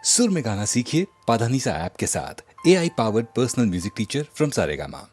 सुर में गाना सीखिए पाधानीसा ऐप के साथ। AI powered personal music teacher from Saregama.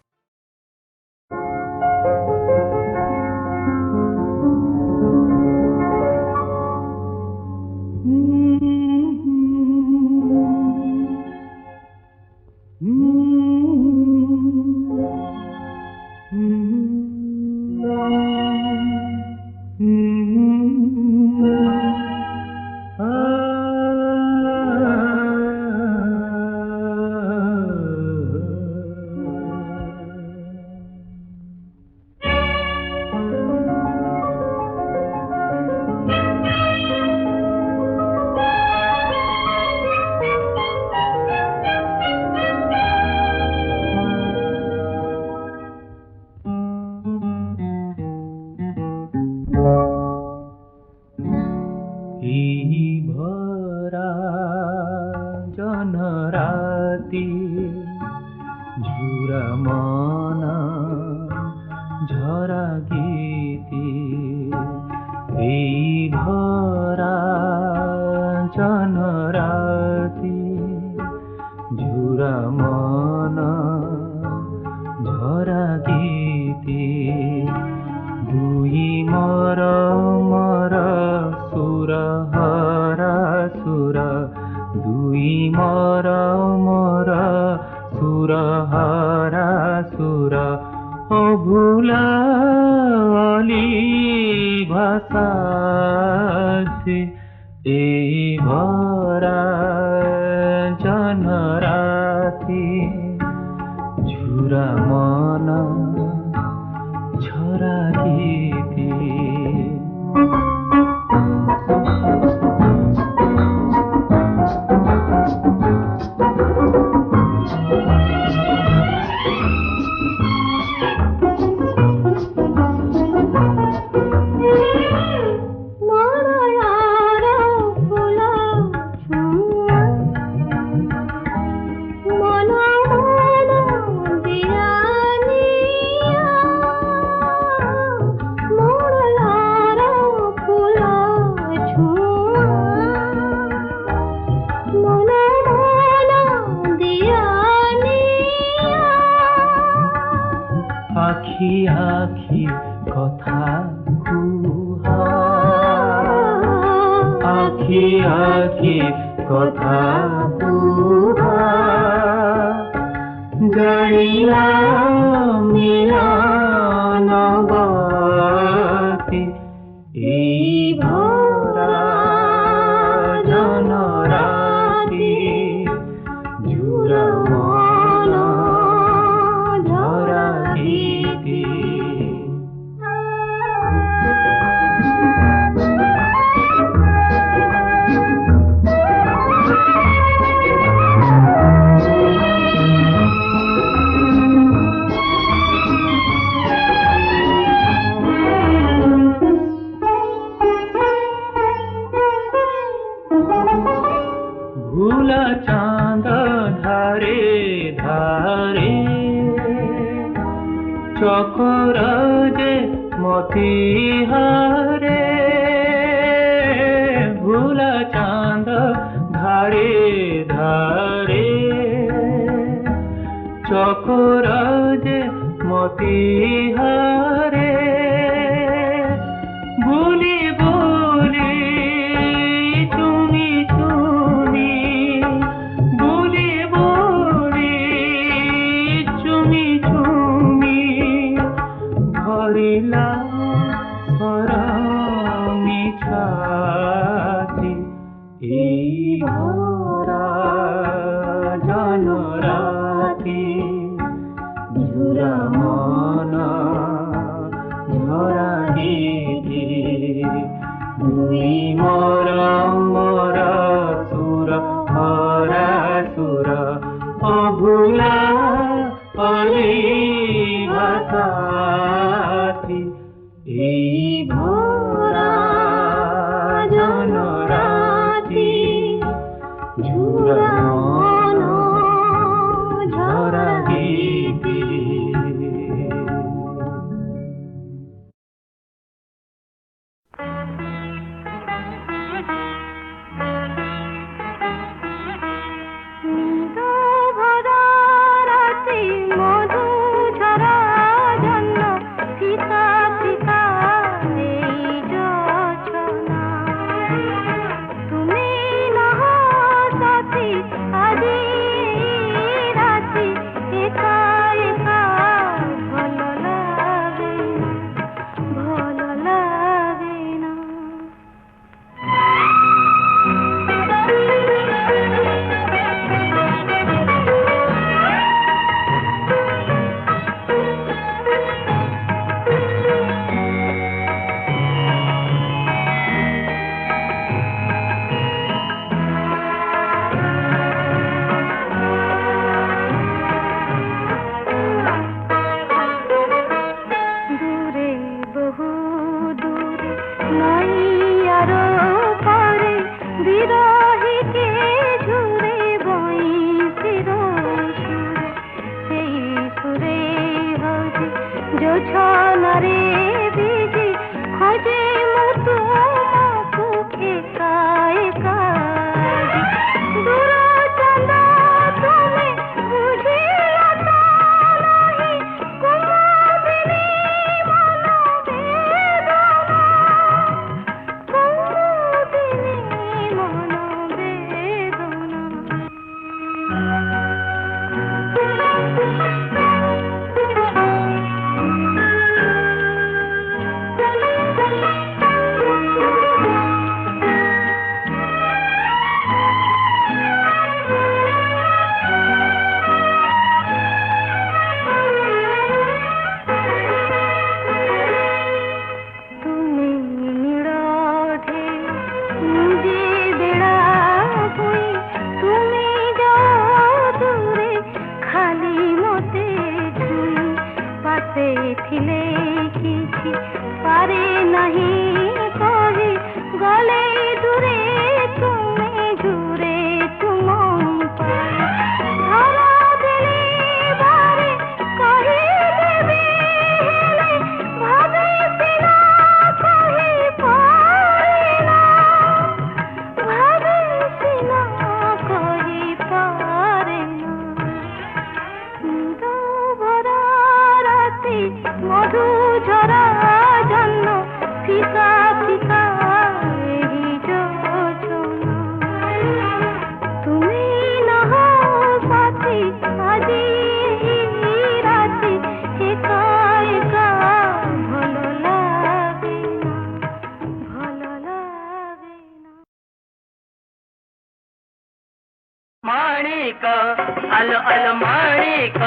माणिक आलो आलो माणिक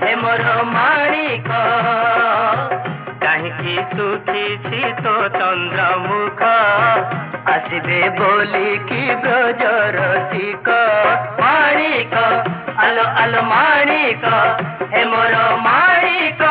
हे मोर माणिक कहीं सुखी तो चंद्रमुख आसबे बोली कि ब्रजर सिक माणिक आलो आलो माणिक हे मोर माणिक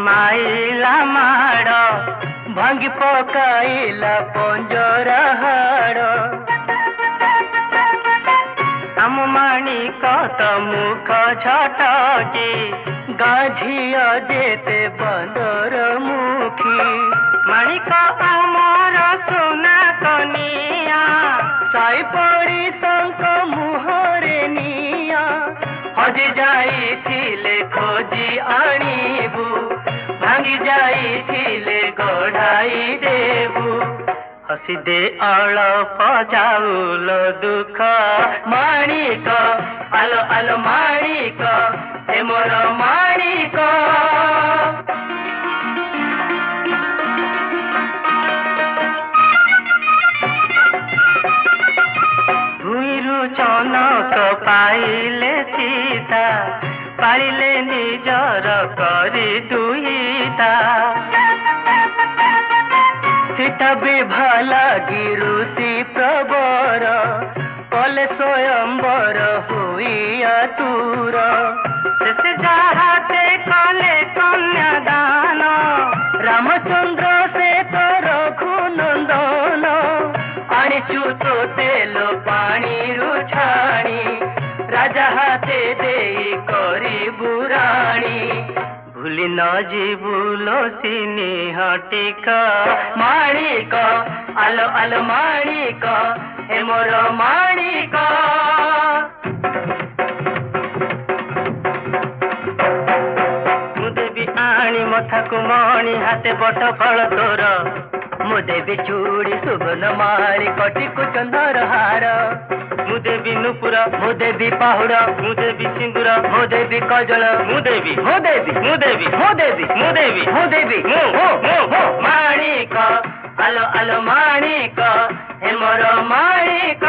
माइला माड़ भांगी पकाइला पंजर हाड़ आम माणिक तो मुख झटकी गाझिया जेते बंदर मुखी माणिक आमर सुना कनिया साई पड़ी शंख मुहरे निया हजि जाइथिले खोजी आनिबु भांगी जाइथिले गढ़ाई देबु हसी दे अळप जाउल दुख माणिक आलो आलो माणिक हे मोर माणिक भुइरु चनक पाइले सीता पाइले निजर करी दुईता सीता विभा गिरुषि प्रबर कले स्वयंवर हुई तुर से जाहाते कले कन्यादान रामचंद्र से तो रघुनंदन आनिचु तो तेलो पानी रुछाणी राजा हाथे देई करी बुराणी भूली न जीवुलो सिनी हटिक माणिक आलो आलो माणिक हे मोर माणिक मुदेवी आणी मथा कुमणी हाथे बट फल तोर मुदेवी चूड़ी सुगन मारी कटी कुचंदर हार मुदेवी नुपुर मुदेवी पाहुड़ मुदेवी सिंदूर मुदेवी कजल मुदेवी मुदेवी मुदेवी मुदेवी मुदेवी मुदेवी माणिक आलो आलो माणिक हे मोर माणिक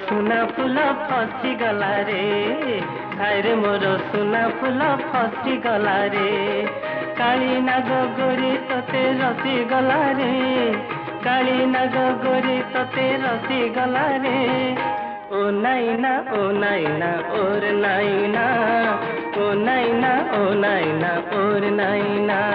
सुना फूल फसी गला रे हाय रे मोर सुना फूल फसी गला रे काली नाग गोरी तते रसी गला रे काली नाग गोरी तते रसी गला रे ओ नाइना ओर नाइना ओ नाइना ओर नाइना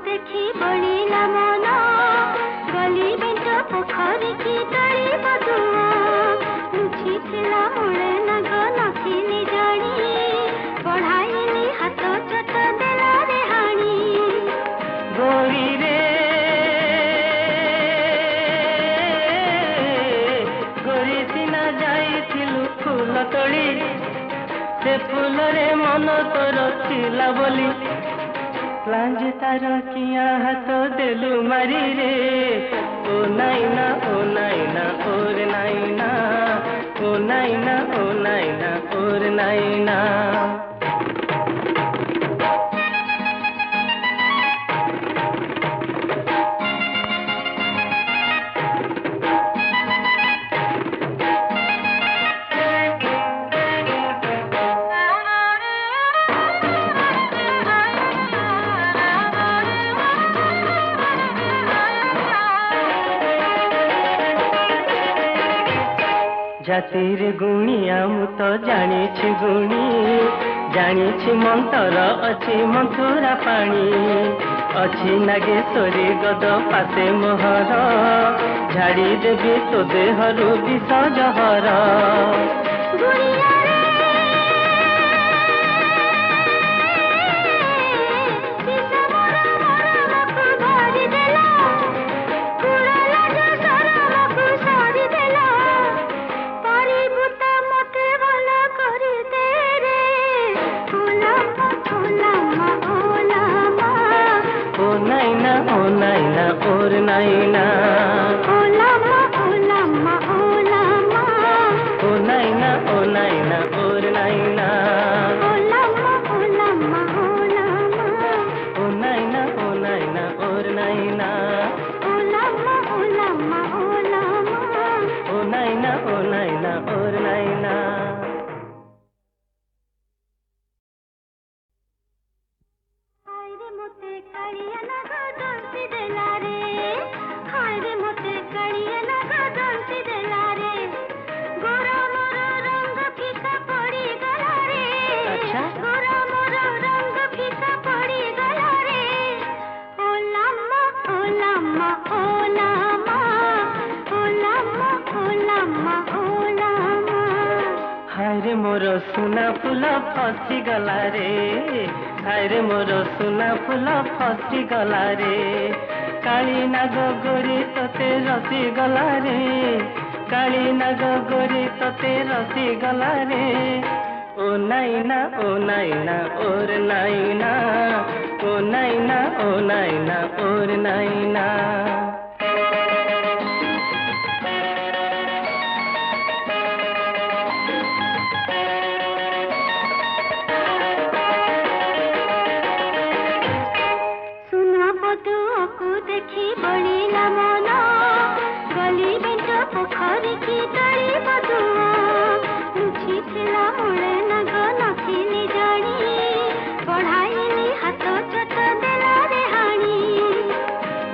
देखी बड़ीला मन गली बेंट पोखरी की तड़ी बदुआ लुची थिला मुळे नग नथिनी जानी बढ़ाईली हाथ चट देला रे हाणी गोरी रे गोरी सिना जाईथिलु फूल तोड़ी से फूल रे मन तोर थिला बोली लांज तार किया हाथ देलु मारी रे ओ नाइना ओर नाइना ओ नाइना ओर नाइना जातिर गुणिया मु तो जानी गुणी जानी मंतर अच्छी मंथुरा पानी अच्छी नागेश्वरी गद पासे मोहर झाड़ी देवी तो देहरु विष जहर ओर नाइना ओ लामा नाइना ओ नाइना और नाइना हायरे मोर सुना फूल फसी गला रे हायरे मोर सुना फूल फसी गला रे काली नाग गोरी तोते रसी गला रे काली नाग गोरी तोते रसी गला रे ओ नाइना और नाइना ओ नाइना और नाइना देखी बड़ीला मन गली बेंच पोखरी की तड़ी बदुआ लुची थिला मुळे नग नथिनी जानी पढ़ाईली हाथ चट देला रे हाणी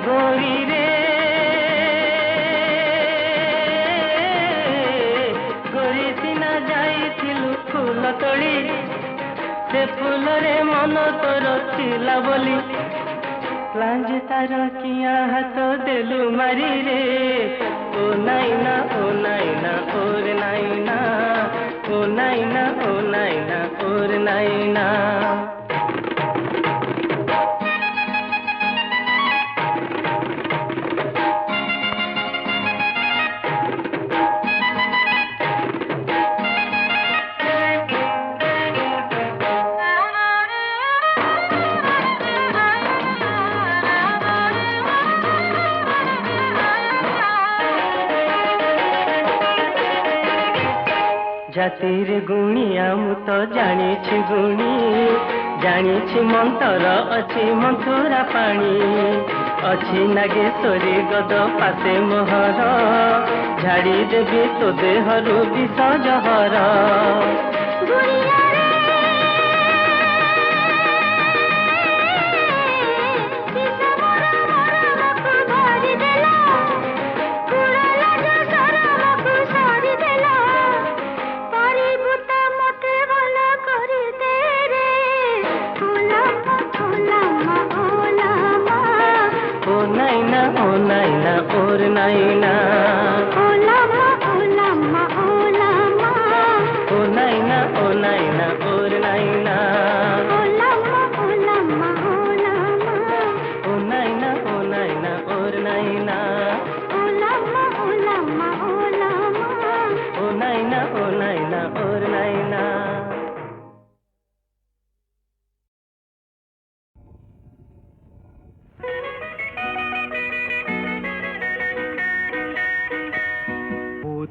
गोरी रे गोरी सिना जाइथिलु फूल तोड़ी से फूल रे मन तोर थिला बोली लांज तार किया हाथ देलु मारी रे ओ नाइना और नाइना ओ नाइना और नाइना जातिर गुणिया मु तो जानी गुणी जानी मंतर अच्छी मंथुरा पानी अच्छी नागेश्वरी गद पासे मोहर झाड़ी देवी तो देहरु विष जहर और नाइना ओ लामा ओ लामा ओ लामा ओ नाइना और नाइना ओ लामा ओ लामा ओ लामा ओ नाइना और नाइना ओ लामा ओ लामा ओ लामा ओ नाइना और नाइना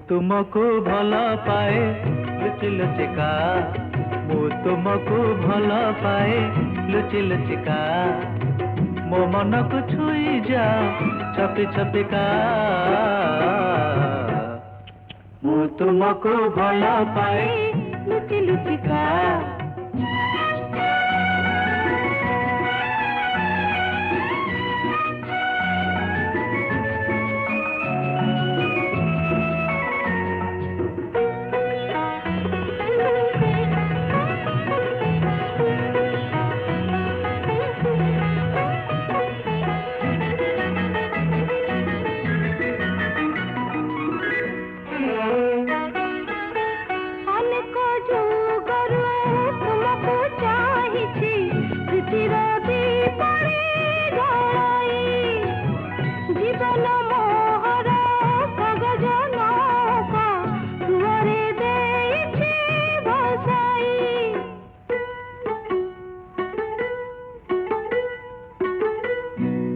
तुमको भल पाए लुचि लुचिका मु तुमको भल पाए लुचि लुचिका मो मन को छुई जा छपी छपिका मु तुमको भल पाए लुचि लुचिका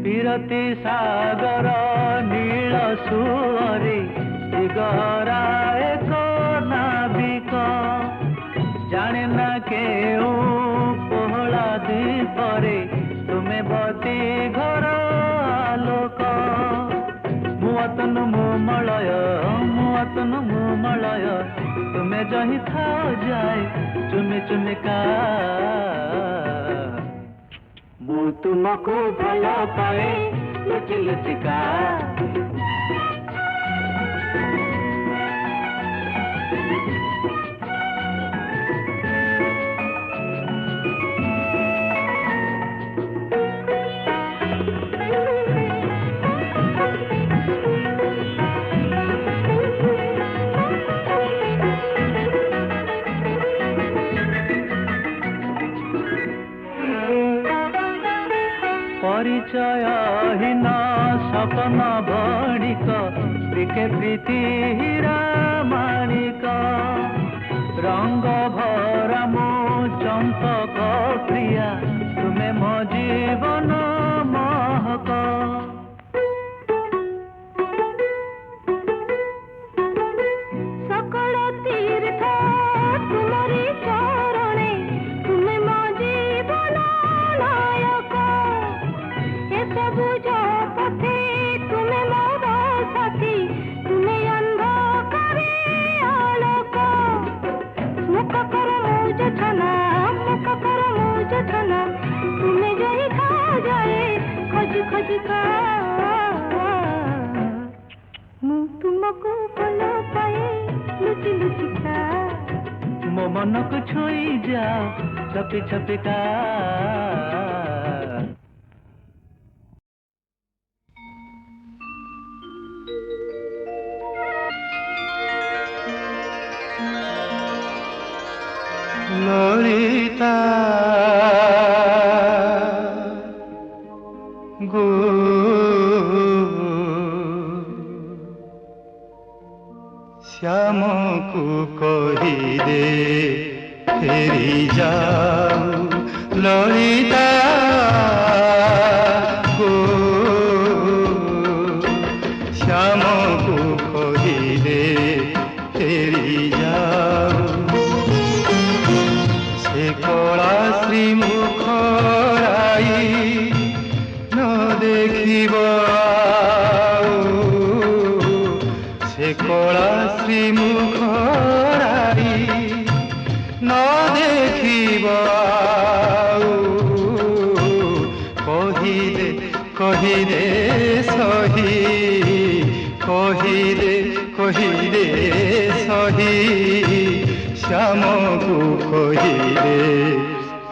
विरति सागर नील सुअरी दिगरा एक नाविक जाने न केउ पहला दीपरे तुम्हें बती घर आलोक मुआतन मुमलय मुआत सुन मुमलय तुमे जही थाओ जाए चुमी चुमी का मु तुमको भल पाए लुचि लुचिका परिचयहीन सपन बणिक दिखे प्रीति हीरा माणिक रंग भरा मो चंपक प्रिया तुमे मो जीवन महक सकल तीर्थ तुमरी चरणे तुमे मो जीवन नायक ए सबु पथे तुमे मोर साथी तुमे अंधकारे आलोक मुख कर मुझ छना तुमे जही खा जाए खोज खोज का मु तुमको भल पाए लुचि लुचि का मो मन को छुई जाओ छपी छपी का ललिता गो श्याम को कही दे फेरी जाऊ ललिता गो श्याम को कही दे फेरी जाऊ से कला श्री मुखराई न देखिब से कला श्री मुखराई न देखिब कही दे सही कही दे सही श्याम को कहिले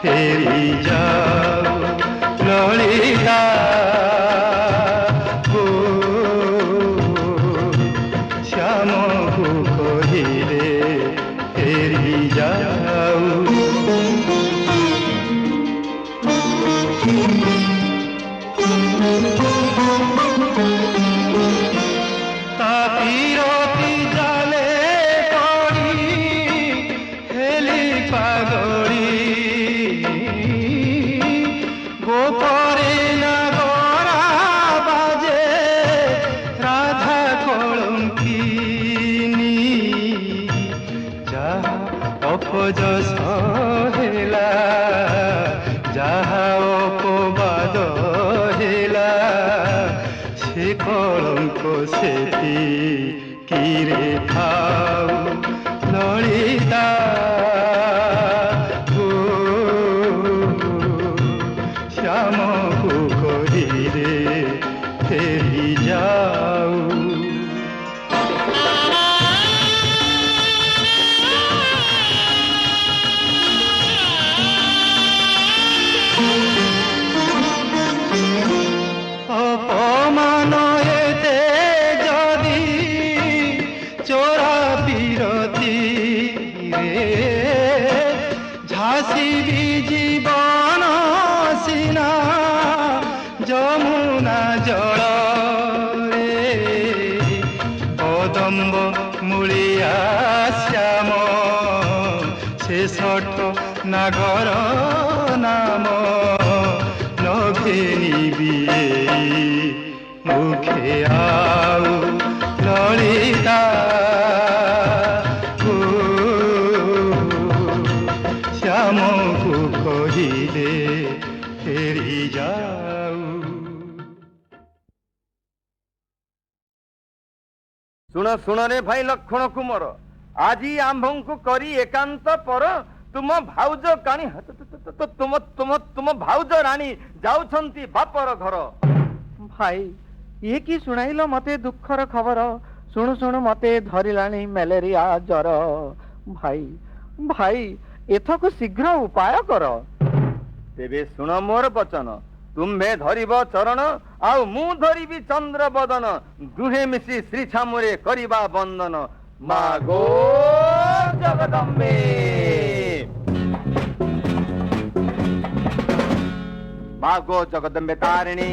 फेरी जाओ ललिता गो श्याम को कहिले फेरी जाओ तापीरती जाले गोपरे नगरा बाजे राधा कलंकिनी जहा अपजस हेला जहा अपवाद हेला से कलंक सेठी किरे खाऊ ललिता श्याम को कहिले फेरी जाऊ अपमान एते जदि चोरा पीरती रे झांसी भी जीवन सीना যমুনা জଳରେ কদম্ব মূଳିଆ শ্যাମ শেষঠ নাগর নাম নঘেনিবি মুখে আউ ললিতা শ্যামକୁ କହିଲେ ଫେରି ଯାଉ। ଶୁଣ शुण रे भाई लक्षण कुमर आज आंभ को करी एकांत पर तुम भाउज काणी तुम तुम तुम भाउज राणी जाउछंती बापर घर। भाई ये की सुनाइल मते दुखर खबर शुणु शुणु मते धरिलाणी मलेरिया जर। भाई भाई एथको शीघ्र उपाय कर। तेबे शुण मोर वचन तुम्हे धरिब चरण आउ मु धरिबी चंद्र बदन दुहे मिसी श्री छामुरे करिबा बंदन मागो जगदम्बे। मागो जगदम्बे तारिणी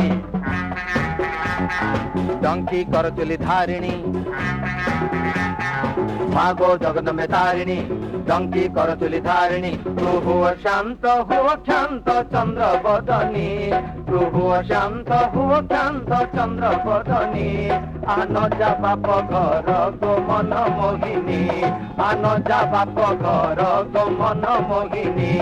डंकी कर चुली धारिणी। मागो जगदम्बे तारिणी डंकी कर चुली धारिणी। तू हुआ शांत हुआ क्षांत चंद्र बदनी तू हुआ शांत हुआ क्षांत चंद्र बदनी। आन जा बाप घर गो मन मोहिनी आन जा बाप घर गो मन मोहिनी।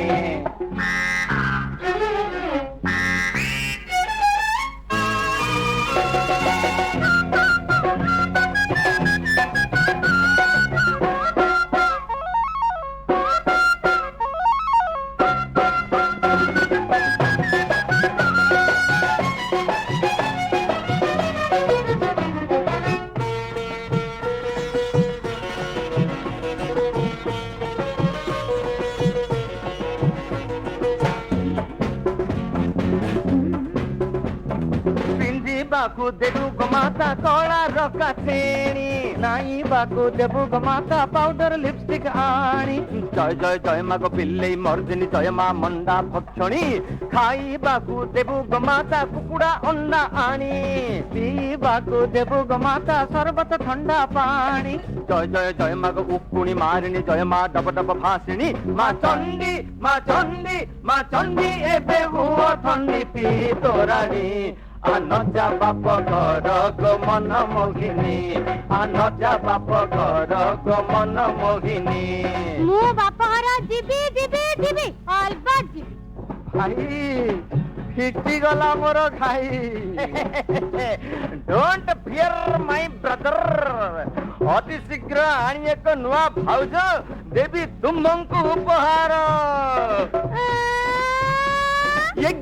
बाकू देबू गो माता कला रका छेणी नाई बाकू देबू गो माता पाउडर लिपस्टिक आनी। जय जय जय मा गो पिल्ले मर्दिनी जय मा मंडा भक्षणी खाई बाकू देबू गो माता कुकुड़ा अंडा आनी। पी बाकू देबू गो माता शरबत ठंडा पानी। जय जय जय मा गो उकुणी मारिणी जय मा डब डब भासिणी मा चंडी मा चंडी मा चंडी एबे हुआ ठंडी पी तोरानी। आनजा बाप घर गो मन मोहिनी आनजा बाप घर गो मन मोहिनी। मु बाप घर जीबी जीबी जीबी अलबत जीबी। भाई फिटी गला मोर खाई। डोंट फियर माय ब्रदर अति शीघ्र आनी एक नुआ भाउज देवी तुमको उपहार। ये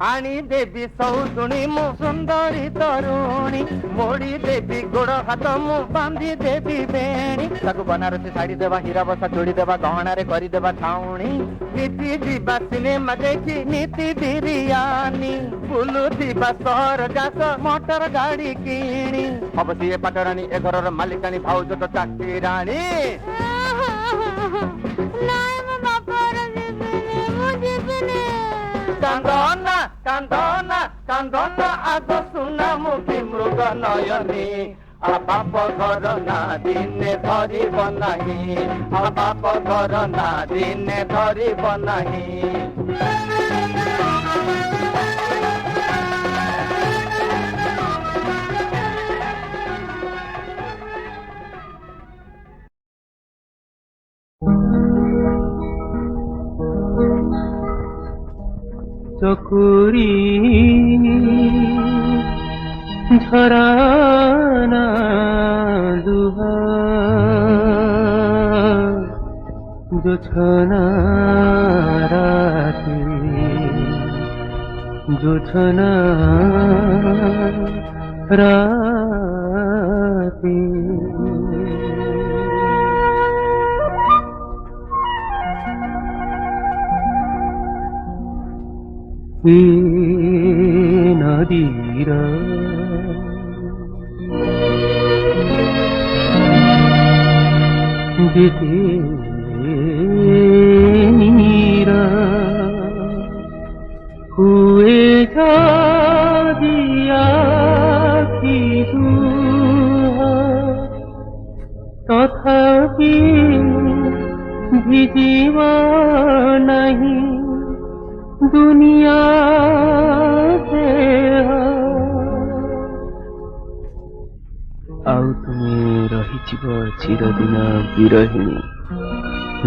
आनी देवी सौतुणी मु सुंदरी तरुणी मोड़ी देवी गोड़ हाथ मु बांधी देवी बेणी। ताकू बनारसी साड़ी देवा हीरा बसा जोड़ी देवा गहना रे करी देवा छाउणी। नीति जीवा सिनेमा देखी नीति बिरियानी बुलू थीबा सहर जास मोटर गाड़ी किणी। अब सीए पाटरानी ए घर मालिकानी भाउज तो चाकी राणी। कांदना कांदना कांदना आग सुना मुखी मृग नयनी। आ बाप घर ना दिने धरिब नाही आ बाप घर ना दिने धरिब नाही। চকুরি ঝরানা দুহা জোছনা রাতে জোছনা রাতে। নদীরা যেতে নীরা হুয়ে যা দিয়া কিছু তথাপি जीव नहीं दुनिया आउ तुमे रहिଯିब चिरदिन विरहिणी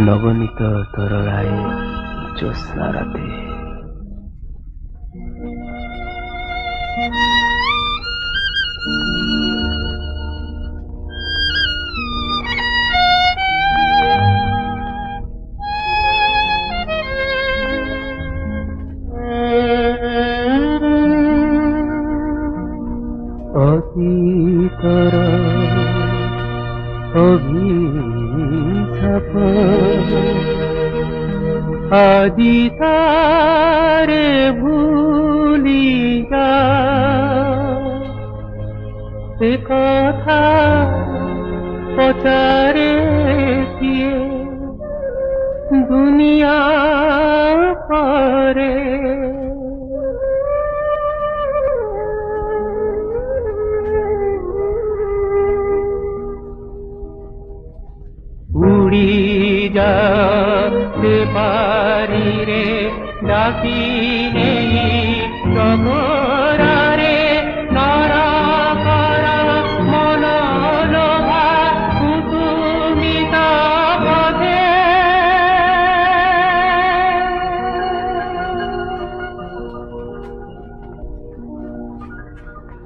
नवनीत तरलाए ज्योत्स्ना राते अतीतर अभिशाप आदि तारे भूली जा से कथा पचारे किए दुनिया पारे उड़ी जाते पारी रे डाकी नहीं डगरा रे नारा कारा मनोलोभा कुसुमिता पथे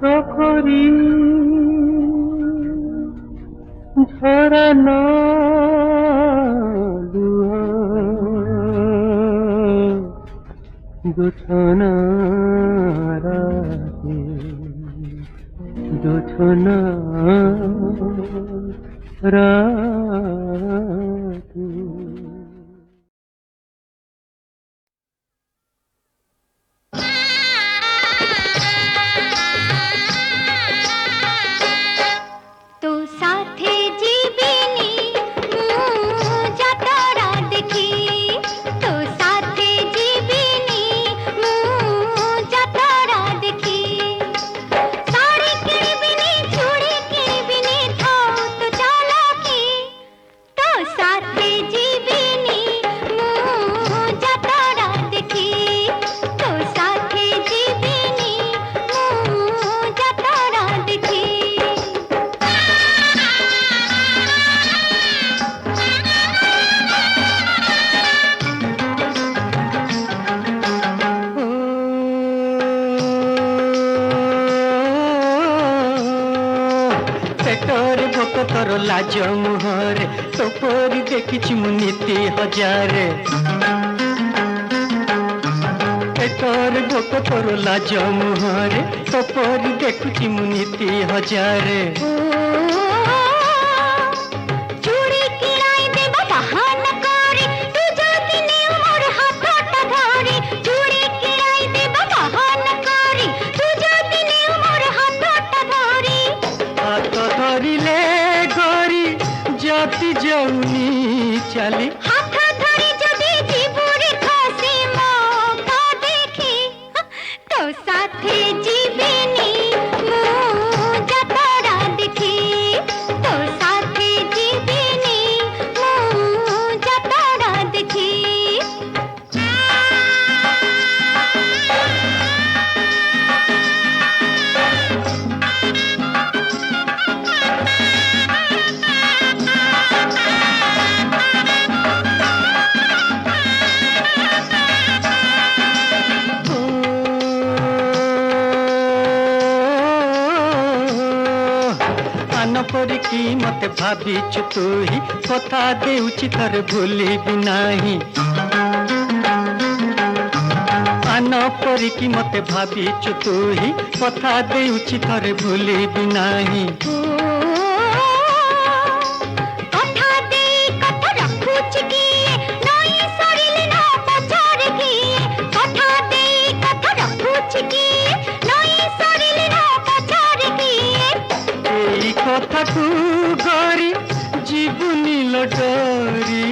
प्रखरी झरना जोछना राते जोछना राते तो साथे जीविनी जातरा देखी तो साथे जीविनी जातरा देखी साड़ी किणबिनी चूड़ी किणबिनी थाओ तो चालाकी तो साथे जीविनी जातरा देखी तो साथे जीविनी जातरा देखी पेटर भोक तोर लाज मुहरे तोपरी देखी मु नीति हजारे पेटर भोक तोर लाज मुहरे तोपरी देखी मु नीति हजारे चूड़ी किणाई देबा बहाना करे तू जाती नियो मोर हाथटा धरी चूड़ी किणाई देबा बहाना करे तू जाती नियो मोर हाथटा धरी हाथ धरिले गरी जाति जाऊनी चली हाथ धरी जदी जीवरे खसी मौका देखी तो साथे जीविनी जातरा देखी तो साथे जीविनी जातरा देखी आन परिकी मते भाविछु तू ही कथा देउछि थरे भूलिबि नाही आन परिकी मते भाविछु तू ही कथा देउछि थरे भूलिबि नाही कथा दे कथा रखुछि किए नई सरिले न पछारे किए कथा दे कथा रखुछि किए नई सरिले न पछारे किए এই কথাটু গরি জীবনী লটরি